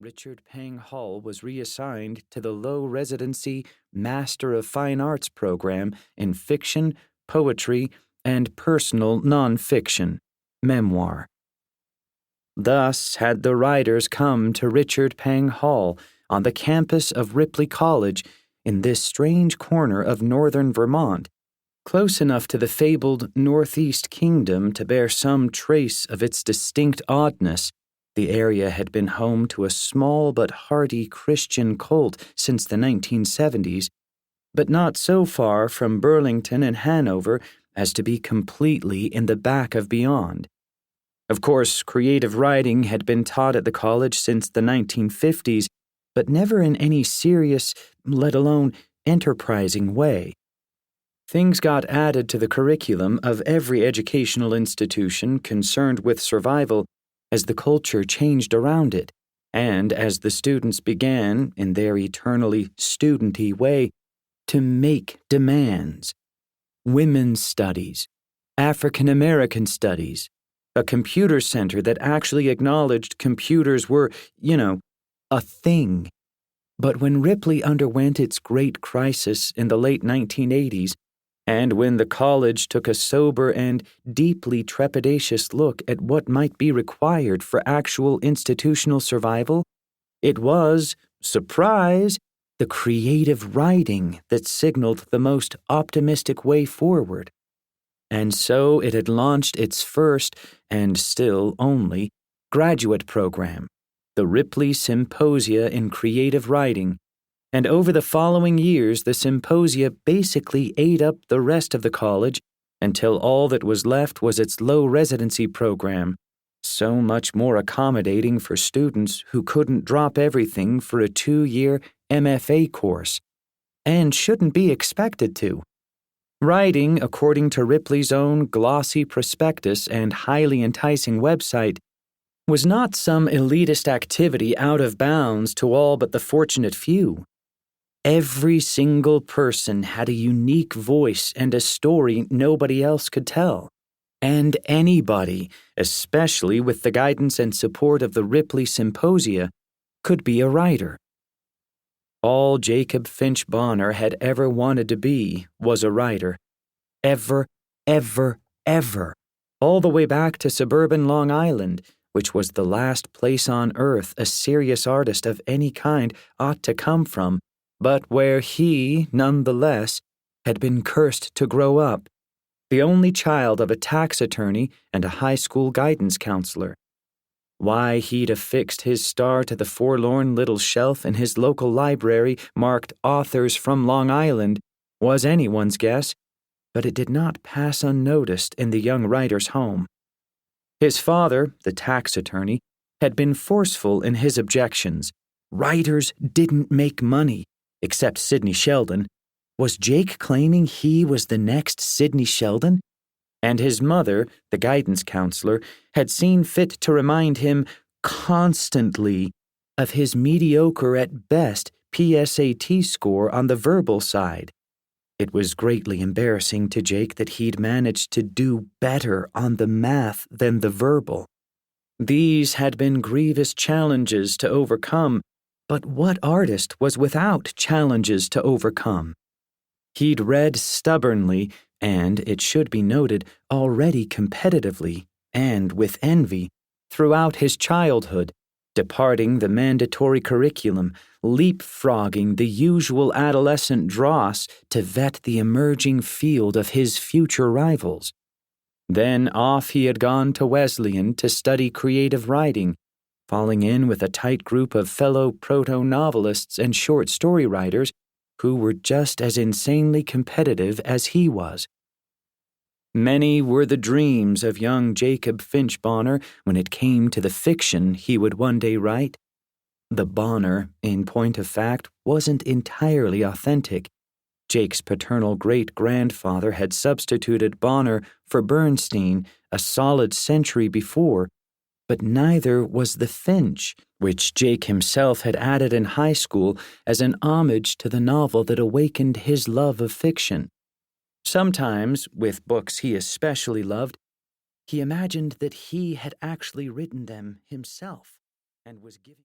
Richard Pang Hall was reassigned to the low-residency Master of Fine Arts program in fiction, poetry, and personal nonfiction, memoir. Thus had the writers come to Richard Pang Hall on the campus of Ripley College in this strange corner of northern Vermont, close enough to the fabled Northeast Kingdom to bear some trace of its distinct oddness. The area had been home to a small but hardy Christian cult since the 1970s, but not so far from Burlington and Hanover as to be completely in the back of beyond. Of course, creative writing had been taught at the college since the 1950s, but never in any serious, let alone enterprising way. Things got added to the curriculum of every educational institution concerned with survival as the culture changed around it, and as the students began, in their eternally studenty way, to make demands. Women's studies, African American studies, a computer center that actually acknowledged computers were, a thing. But when Ripley underwent its great crisis in the late 1980s, and when the college took a sober and deeply trepidatious look at what might be required for actual institutional survival, it was, surprise, the creative writing that signaled the most optimistic way forward. And so it had launched its first, and still only, graduate program, the Ripley Symposia in Creative Writing, and over the following years the symposia basically ate up the rest of the college until all that was left was its low-residency program, so much more accommodating for students who couldn't drop everything for a 2-year MFA course, and shouldn't be expected to. Writing, according to Ripley's own glossy prospectus and highly enticing website, was not some elitist activity out of bounds to all but the fortunate few. Every single person had a unique voice and a story nobody else could tell. And anybody, especially with the guidance and support of the Ripley Symposia, could be a writer. All Jacob Finch Bonner had ever wanted to be was a writer. Ever, ever, ever. All the way back to suburban Long Island, which was the last place on earth a serious artist of any kind ought to come from, but where he, nonetheless, had been cursed to grow up, the only child of a tax attorney and a high school guidance counselor. Why he'd affixed his star to the forlorn little shelf in his local library marked Authors from Long Island was anyone's guess, but it did not pass unnoticed in the young writer's home. His father, the tax attorney, had been forceful in his objections. Writers didn't make money, except Sidney Sheldon. Was Jake claiming he was the next Sidney Sheldon? And his mother, the guidance counselor, had seen fit to remind him constantly of his mediocre at best PSAT score on the verbal side. It was greatly embarrassing to Jake that he'd managed to do better on the math than the verbal. These had been grievous challenges to overcome, but what artist was without challenges to overcome? He'd read stubbornly, and, it should be noted, already competitively, and with envy, throughout his childhood, departing the mandatory curriculum, leapfrogging the usual adolescent dross to vet the emerging field of his future rivals. Then off he had gone to Wesleyan to study creative writing, falling in with a tight group of fellow proto-novelists and short story writers who were just as insanely competitive as he was. Many were the dreams of young Jacob Finch Bonner when it came to the fiction he would one day write. The Bonner, in point of fact, wasn't entirely authentic. Jake's paternal great-grandfather had substituted Bonner for Bernstein a solid century before, but neither was the Finch, which Jake himself had added in high school as an homage to the novel that awakened his love of fiction. Sometimes, with books he especially loved, he imagined that he had actually written them himself and was giving